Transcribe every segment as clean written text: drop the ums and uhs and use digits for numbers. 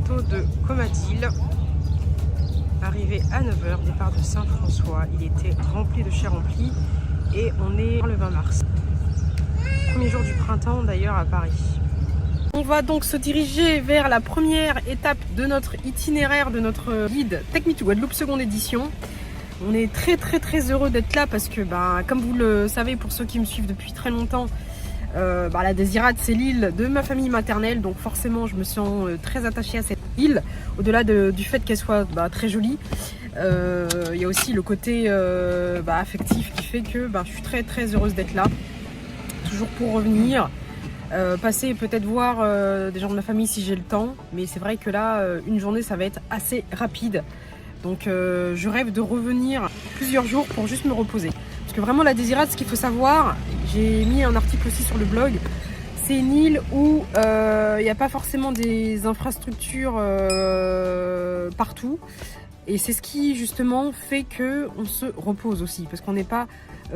château de Comadil. Arrivé à 9 h, départ de Saint-François. Il était rempli de chez rempli et on est le 20 mars. Premier jour du printemps d'ailleurs à Paris. On va donc se diriger vers la première étape de notre itinéraire, de notre guide Take Me to Guadeloupe seconde édition. On est très heureux d'être là parce que comme vous le savez pour ceux qui me suivent depuis très longtemps, la Désirade c'est l'île de ma famille maternelle, donc forcément je me sens très attachée à cette île, au-delà du fait qu'elle soit très jolie. Il y a aussi le côté affectif qui fait que je suis très heureuse d'être là, toujours pour revenir, passer et peut-être voir des gens de ma famille si j'ai le temps, mais c'est vrai que là une journée ça va être assez rapide, donc je rêve de revenir plusieurs jours pour juste me reposer. Parce que vraiment la Désirade, ce qu'il faut savoir, j'ai mis un article aussi sur le blog, c'est une île où il n'y a pas forcément des infrastructures partout. Et c'est ce qui justement fait qu'on se repose aussi. Parce qu'on n'est pas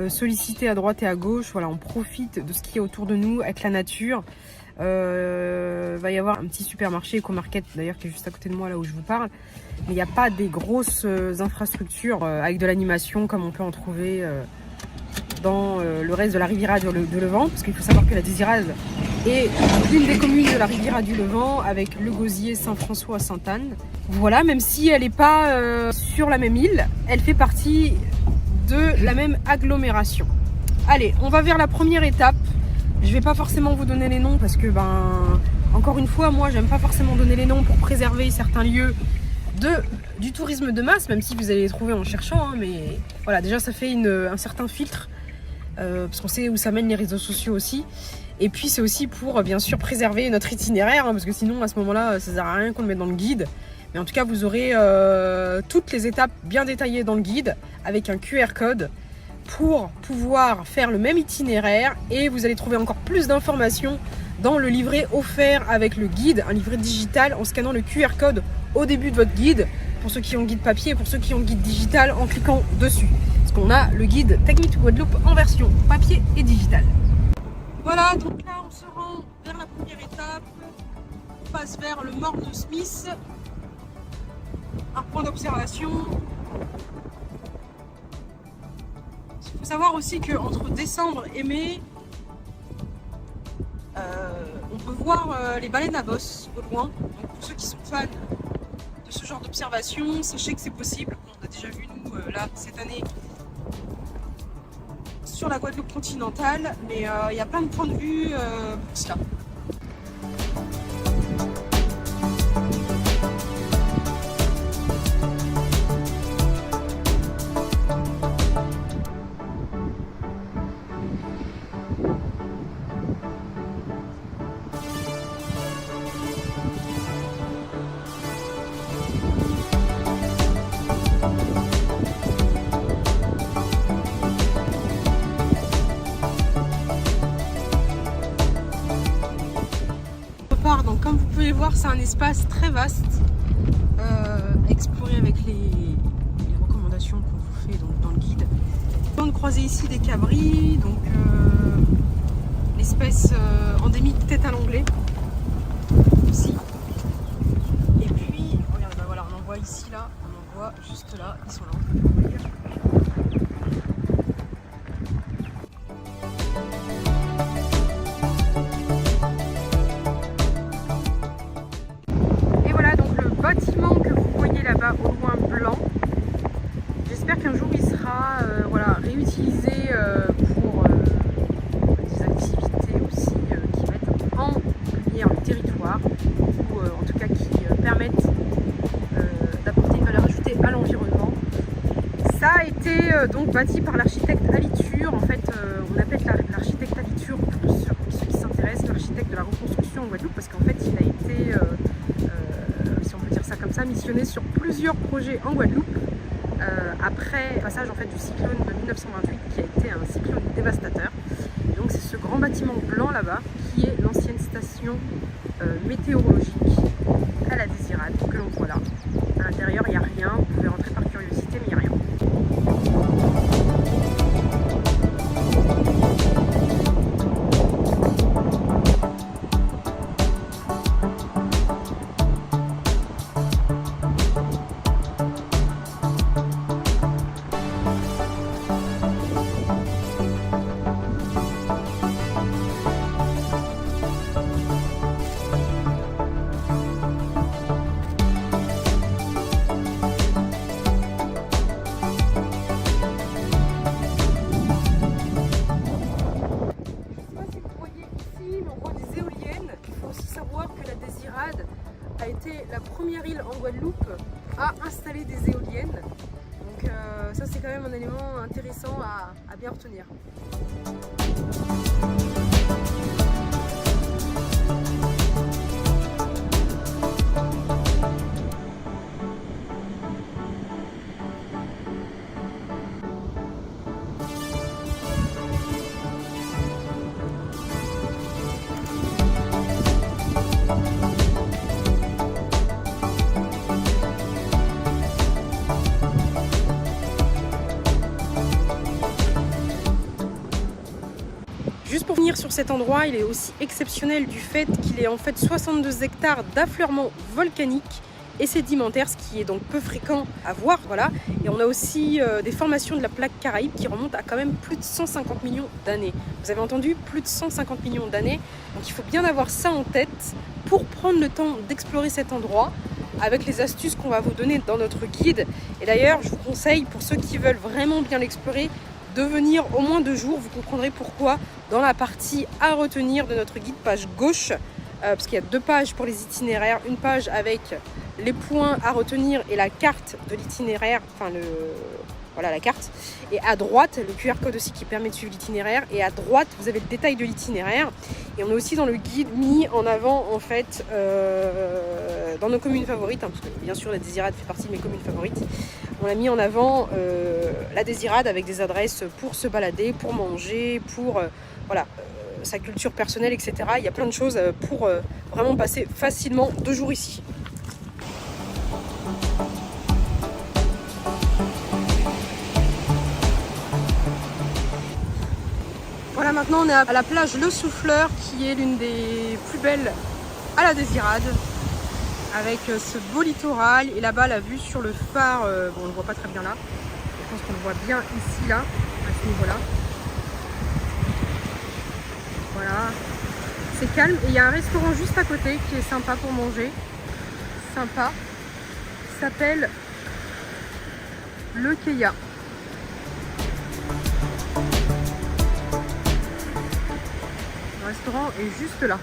sollicité à droite et à gauche. Voilà, on profite de ce qui est autour de nous avec la nature. Va y avoir un petit supermarché, Ecomarket d'ailleurs, qui est juste à côté de moi là où je vous parle. Mais il n'y a pas des grosses infrastructures avec de l'animation comme on peut en trouver dans le reste de la Riviera du Levant, parce qu'il faut savoir que la Désirade est l'une des communes de la Riviera du Levant avec Le Gosier, Saint-François, Sainte-Anne. Voilà, même si elle n'est pas sur la même île, elle fait partie de la même agglomération. Allez, on va vers la première étape. Je ne vais pas forcément vous donner les noms parce que, encore une fois, moi, j'aime pas forcément donner les noms pour préserver certains lieux du tourisme de masse, même si vous allez les trouver en cherchant, hein, mais voilà, déjà ça fait un certain filtre, parce qu'on sait où ça mène les réseaux sociaux aussi, et puis c'est aussi pour bien sûr préserver notre itinéraire, hein, parce que sinon à ce moment-là ça sert à rien qu'on le mette dans le guide, mais en tout cas vous aurez toutes les étapes bien détaillées dans le guide, avec un QR code, pour pouvoir faire le même itinéraire, et vous allez trouver encore plus d'informations dans le livret offert avec le guide, un livret digital en scannant le QR code au début de votre guide, pour ceux qui ont le guide papier et pour ceux qui ont le guide digital en cliquant dessus. Parce qu'on a le guide Take Me to Guadeloupe en version papier et digital. Voilà, donc là on se rend vers la première étape, on passe vers le Morne de Smith, un point d'observation. Il faut savoir aussi qu'entre décembre et mai, on peut voir les baleines à bosse au loin. Donc pour ceux qui sont fans de ce genre d'observation, sachez que c'est possible. On a déjà vu nous là cette année sur la Guadeloupe continentale, mais il y a plein de points de vue pour cela. Donc comme vous pouvez voir, c'est un espace très vaste à explorer avec les recommandations qu'on vous fait donc, dans le guide. On peut croiser ici des cabris, donc l'espèce endémique tête à l'onglet aussi. Et puis, regarde, voilà, on en voit ici, là, on en voit juste là, ils sont là. Bâtiment que vous voyez là-bas au loin blanc, j'espère qu'un jour il sera réutilisé pour des activités aussi qui mettent en lumière le territoire, ou en tout cas qui permettent d'apporter une valeur ajoutée à l'environnement. Ça a été donc bâti par l'architecte Aliture. En fait on appelle l'architecte Aliture, pour ceux qui s'intéressent, l'architecte de la reconstruction en Guadeloupe, parce qu'en fait il a été comme ça, missionné sur plusieurs projets en Guadeloupe après le passage en fait du cyclone de 1928 qui a été un cyclone dévastateur. Et donc c'est ce grand bâtiment blanc là-bas qui est l'ancienne station météorologique à la Désirade que l'on voit là. À l'intérieur il n'y a rien, vous pouvez rentrer par curiosité mais il n'y a rien. première île en Guadeloupe à installer des éoliennes. Donc ça c'est quand même un élément intéressant à bien retenir. Juste pour finir sur cet endroit, il est aussi exceptionnel du fait qu'il est en fait 62 hectares d'affleurements volcaniques et sédimentaires, ce qui est donc peu fréquent à voir. Voilà. Et on a aussi des formations de la plaque Caraïbe qui remontent à quand même plus de 150 millions d'années. Vous avez entendu, plus de 150 millions d'années. Donc il faut bien avoir ça en tête pour prendre le temps d'explorer cet endroit avec les astuces qu'on va vous donner dans notre guide. Et d'ailleurs, je vous conseille, pour ceux qui veulent vraiment bien l'explorer, de venir au moins 2 jours. Vous comprendrez pourquoi dans la partie à retenir de notre guide, page gauche, parce qu'il y a 2 pages pour les itinéraires, une page avec les points à retenir et la carte de l'itinéraire, enfin voilà la carte, et à droite le QR code aussi qui permet de suivre l'itinéraire, et à droite vous avez le détail de l'itinéraire. Et on a aussi dans le guide mis en avant en fait dans nos communes favorites, hein, parce que bien sûr la Désirade fait partie de mes communes favorites, on a mis en avant la Désirade avec des adresses pour se balader, pour manger, pour voilà, sa culture personnelle, etc. Il y a plein de choses pour vraiment passer facilement 2 jours ici. Voilà, maintenant on est à la plage Le Souffleur, qui est l'une des plus belles à la Désirade, avec ce beau littoral. Et là-bas, la vue sur le phare, bon, on ne le voit pas très bien là, je pense qu'on le voit bien ici, là, à ce niveau-là. Voilà, c'est calme. Et il y a un restaurant juste à côté qui est sympa pour manger. Sympa. Il s'appelle Le Keya. Le restaurant est juste là.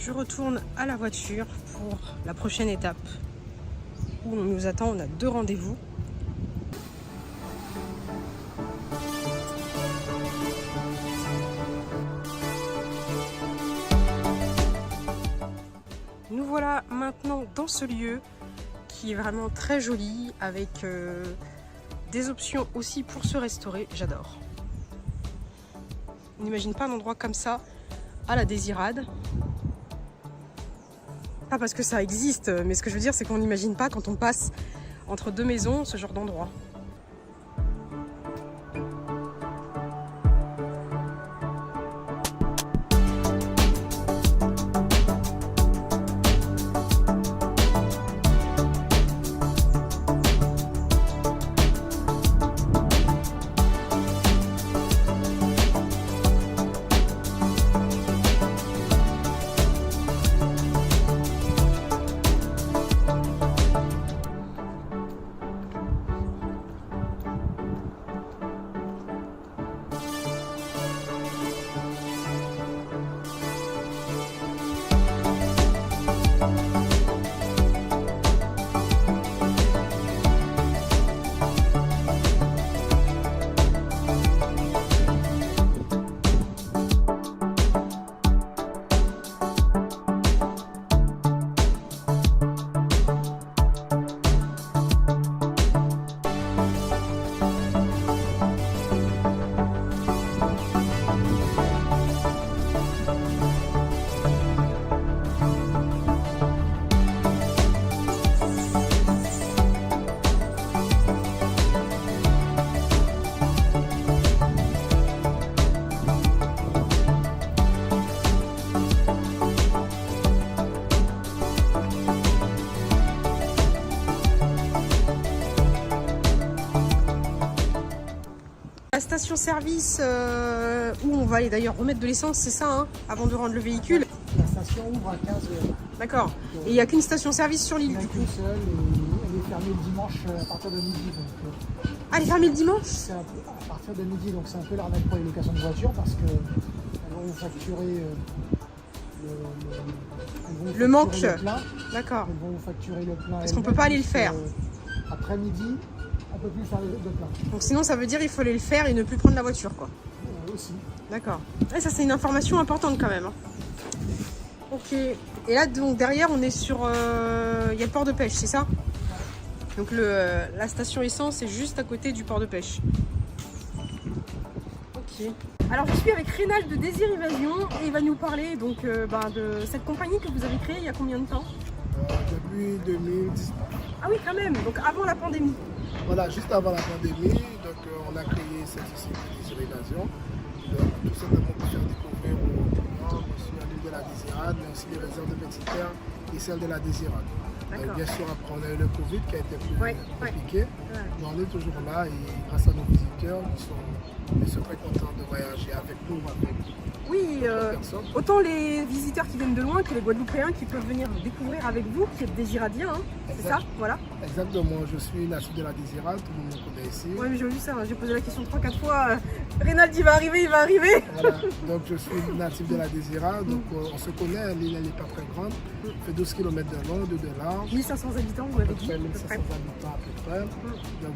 Je retourne à la voiture pour la prochaine étape où on nous attend. On a 2 rendez-vous. Nous voilà maintenant dans ce lieu qui est vraiment très joli, avec des options aussi pour se restaurer. J'adore. On n'imagine pas un endroit comme ça à la Désirade. Pas parce que ça existe, mais ce que je veux dire, c'est qu'on n'imagine pas quand on passe entre 2 maisons ce genre d'endroit. La station-service où on va aller d'ailleurs remettre de l'essence, c'est ça, hein, avant de rendre le véhicule. La station ouvre à 15h. D'accord. Et il n'y a qu'une station-service sur l'île du coup. Seule, et elle est fermée le dimanche à partir de midi. Donc, ah, elle est fermée le dimanche? c'est à partir de midi, donc c'est un peu l'arnaque pour les locations de voitures parce que elles vont vous facturer Le manque. plein. D'accord. Ils vont vous facturer le plein. Parce qu'on peut pas aller le faire. Après-midi, on peut plus faire de plein. Donc sinon, ça veut dire qu'il faut aller le faire et ne plus prendre la voiture, quoi. Aussi. D'accord. Et ça, c'est une information importante quand même. Hein. Ok. Et là, donc derrière, on est sur... Il y a le port de pêche, c'est ça? Donc la station essence est juste à côté du port de pêche. Ok. Alors je suis avec Rénal de Désir Évasion et il va nous parler donc, de cette compagnie que vous avez créée il y a combien de temps? Depuis 2010. Ah oui, quand même. Donc avant la pandémie. Voilà, juste avant la pandémie, donc on a créé cette société Désir Évasion. Donc, tout simplement pour faire découvrir aux clients, monsieur, l'île de la Désirade, mais aussi les réserves de Petite Terre et celles de la Désirade. Bien sûr, après on a eu le Covid qui a été plus compliqué, mais on est toujours là et grâce à nos visiteurs ils sont très contents de voyager avec nous, avec oui, autant les visiteurs qui viennent de loin que les Guadeloupéens qui peuvent venir découvrir avec vous, qui êtes Désiradiens, hein, c'est ça? Voilà. Exactement, je suis natif de la Désirade, tout le monde me connaît ici. Oui, mais j'ai vu ça, hein, j'ai posé la question 3-4 fois. Rénal, il va arriver, il va arriver. Voilà. Donc je suis natif de la Désirade, donc on se connaît, l'île n'est pas très grande, elle fait 12 km de long, 2 de large. 1500 habitants, vous m'avez dit? 1500 habitants à peu près. Donc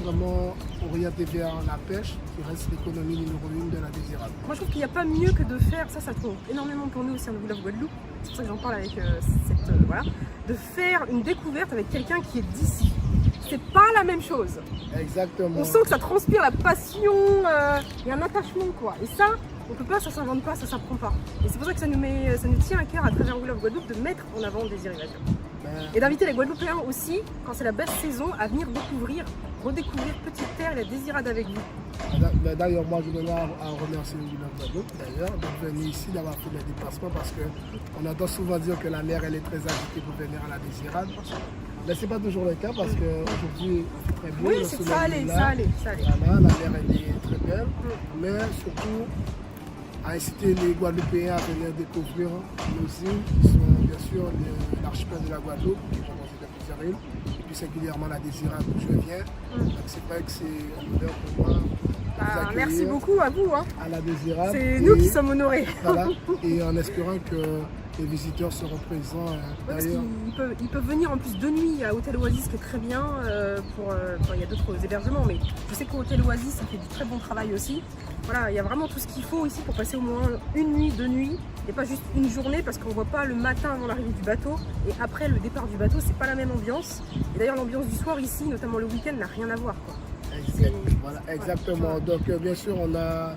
vraiment orienté vers la pêche, qui reste l'économie numéro 1 de la Désirade. Moi je trouve qu'il n'y a pas mieux que de faire, ça compte énormément pour nous aussi en Love Guadeloupe, c'est pour ça que j'en parle avec voilà, de faire une découverte avec quelqu'un qui est d'ici. C'est pas la même chose. Exactement. On sent que ça transpire la passion, il y a un attachement quoi. Et ça, on peut pas, ça s'invente pas, ça s'apprend pas. Et c'est pour ça que ça nous tient à cœur à travers Love Guadeloupe de mettre en avant Désir Évasion. Et d'inviter les Guadeloupéens aussi, quand c'est la belle saison, à venir redécouvrir Petite Terre et la Désirade avec vous. D'ailleurs, moi je tenais à remercier Love Guadeloupe d'ailleurs de venir ici, d'avoir fait le déplacement parce qu'on entend souvent dire que la mer elle est très agitée pour venir à la Désirade. Mais ce n'est pas toujours le cas parce qu'aujourd'hui il fait très beau. Oui, c'est ça allait. Voilà, la mer elle est très belle, mais surtout à inciter les Guadeloupéens à venir découvrir nos îles qui sont bien sûr l'archipel de la Guadeloupe, qui est composé de plusieurs îles, et puis singulièrement la Désirade où je viens. Donc c'est vrai que c'est un honneur pour moi. Merci beaucoup à vous. Hein. À la Désirade. C'est nous qui sommes honorés. Voilà, et en espérant que les visiteurs seront présents. Parce qu'ils peuvent venir en plus de nuit à Hôtel Oasis, qui est très bien. Il y a d'autres hébergements, mais je sais qu'au Hôtel Oasis, ça fait du très bon travail aussi. Voilà, il y a vraiment tout ce qu'il faut ici pour passer au moins une nuit, 2 nuits, et pas juste une journée, parce qu'on ne voit pas le matin avant l'arrivée du bateau, et après le départ du bateau, c'est pas la même ambiance. Et d'ailleurs, l'ambiance du soir ici, notamment le week-end, n'a rien à voir, quoi. Voilà, exactement. Donc bien sûr, on a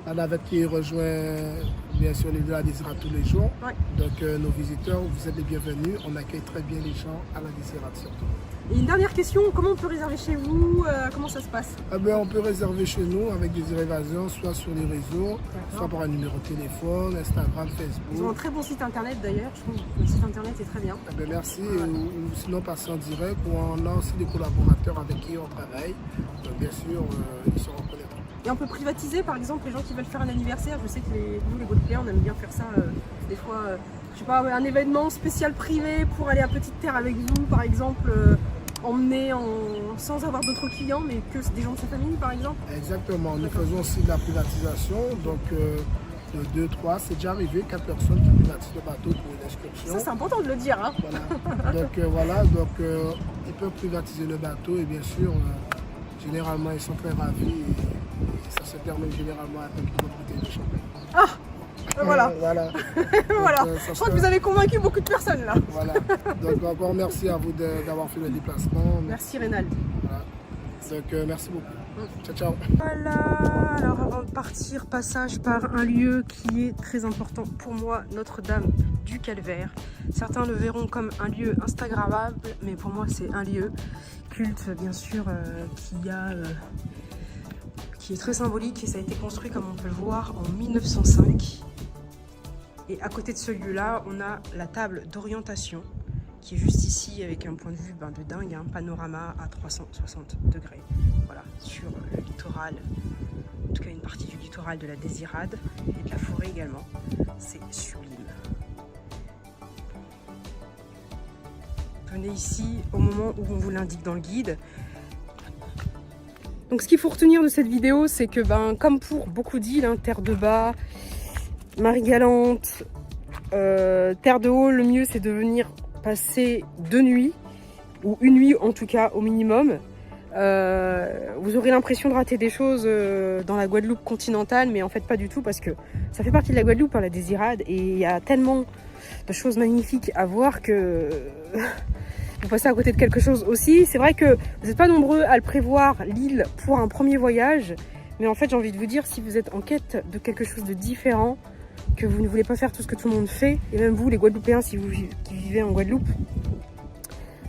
la navette qui rejoint bien sûr l'île de la Désirade tous les jours. Donc nos visiteurs, vous êtes les bienvenus. On accueille très bien les gens à la Désirade surtout. Et une dernière question, comment on peut réserver chez vous? Comment ça se passe? On peut réserver chez nous avec Désir Évasion, soit sur les réseaux, soit par un numéro de téléphone, Instagram, Facebook. Ils ont un très bon site internet d'ailleurs, je trouve que le site internet est très bien. Merci, ou sinon passer en direct, ou on a aussi des collaborateurs avec qui on travaille. Donc bien sûr, ils seront reconnaîtront. Et on peut privatiser par exemple les gens qui veulent faire un anniversaire. Je sais que nous les Guadeloupéens on aime bien faire ça des fois, je sais pas, un événement spécial privé pour aller à Petite Terre avec vous par exemple. Emmener sans avoir d'autres clients, mais que des gens de sa famille par exemple? Exactement, nous faisons aussi de la privatisation, donc de 2, 3, c'est déjà arrivé, 4 personnes qui privatisent le bateau pour une excursion. Ça c'est important de le dire. Hein. Voilà. Donc ils peuvent privatiser le bateau et bien sûr, généralement ils sont très ravis et ça se termine généralement avec une bonne bouteille de champagne. Ah voilà. Voilà. Voilà. Je crois que vous avez convaincu beaucoup de personnes là. Voilà. Donc encore merci à vous d'avoir fait le déplacement. Merci Rénal. Voilà. Donc merci beaucoup. Ciao, ciao. Voilà. Alors avant de partir, passage par un lieu qui est très important pour moi, Notre-Dame du Calvaire. Certains le verront comme un lieu instagrammable, mais pour moi c'est un lieu culte bien sûr qui est très symbolique et ça a été construit comme on peut le voir en 1905. Et à côté de ce lieu-là, on a la table d'orientation qui est juste ici avec un point de vue de dingue, un panorama à 360 degrés. Voilà, sur le littoral, en tout cas une partie du littoral de la Désirade et de la forêt également. C'est sublime. Venez ici au moment où on vous l'indique dans le guide. Donc ce qu'il faut retenir de cette vidéo, c'est que comme pour beaucoup d'îles, hein, Terre de Bas, Marie-Galante, Terre de Haut, le mieux c'est de venir passer 2 nuits, ou 1 nuit en tout cas au minimum. Vous aurez l'impression de rater des choses dans la Guadeloupe continentale, mais en fait pas du tout, parce que ça fait partie de la Guadeloupe, hein, la Désirade, et il y a tellement de choses magnifiques à voir que vous passez à côté de quelque chose aussi. C'est vrai que vous n'êtes pas nombreux à le prévoir, l'île, pour un premier voyage, mais en fait j'ai envie de vous dire, si vous êtes en quête de quelque chose de différent, que vous ne voulez pas faire tout ce que tout le monde fait, et même vous les Guadeloupéens si vous qui vivez en Guadeloupe,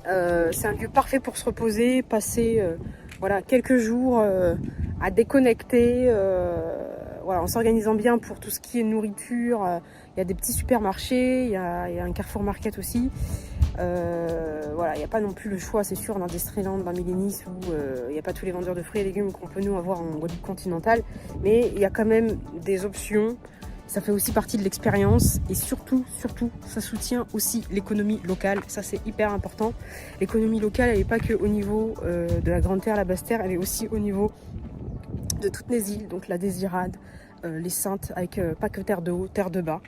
c'est un lieu parfait pour se reposer, passer voilà, quelques jours à déconnecter, voilà, en s'organisant bien pour tout ce qui est nourriture. Il y a des petits supermarchés, il y a un Carrefour Market aussi. Voilà, il n'y a pas non plus le choix, c'est sûr, dans Destreland, dans Milénis, où il n'y a pas tous les vendeurs de fruits et légumes qu'on peut nous avoir en Guadeloupe continentale, mais il y a quand même des options. Ça fait aussi partie de l'expérience, et surtout, ça soutient aussi l'économie locale. Ça, c'est hyper important. L'économie locale, elle n'est pas que au niveau de la Grande Terre, la Basse Terre, elle est aussi au niveau de toutes les îles, donc la Désirade, les Saintes, avec pas que Terre de Haut, Terre de Bas.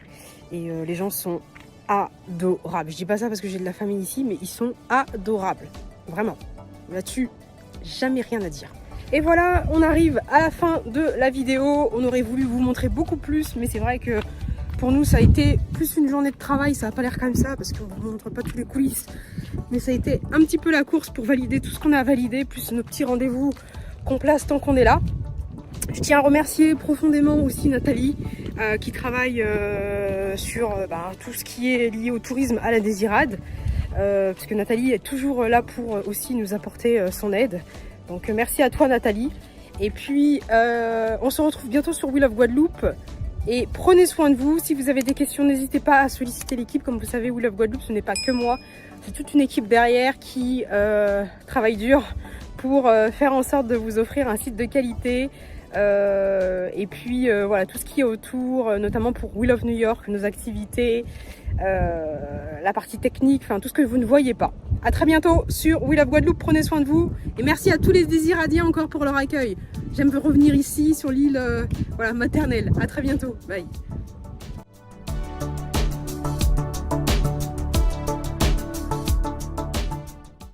Et les gens sont adorables. Je dis pas ça parce que j'ai de la famille ici, mais ils sont adorables. Vraiment. Là-dessus, jamais rien à dire. Et voilà, on arrive à la fin de la vidéo. On aurait voulu vous montrer beaucoup plus, mais c'est vrai que pour nous, ça a été plus une journée de travail. Ça n'a pas l'air comme ça parce qu'on ne vous montre pas tous les coulisses. Mais ça a été un petit peu la course pour valider tout ce qu'on a validé, plus nos petits rendez-vous qu'on place tant qu'on est là. Je tiens à remercier profondément aussi Nathalie qui travaille sur tout ce qui est lié au tourisme à la Désirade. Parce que Nathalie est toujours là pour aussi nous apporter son aide. Donc merci à toi Nathalie. Et puis on se retrouve bientôt sur We Love Guadeloupe. Et prenez soin de vous. Si vous avez des questions, n'hésitez pas à solliciter l'équipe. Comme vous savez, We Love Guadeloupe, ce n'est pas que moi. C'est toute une équipe derrière qui travaille dur pour faire en sorte de vous offrir un site de qualité. Et puis voilà, tout ce qui est autour, notamment pour We Love New York, nos activités, la partie technique, enfin tout ce que vous ne voyez pas. À très bientôt sur We Love Guadeloupe, prenez soin de vous et merci à tous les Désiradiens encore pour leur accueil. J'aime revenir ici sur l'île voilà, maternelle. À très bientôt, bye.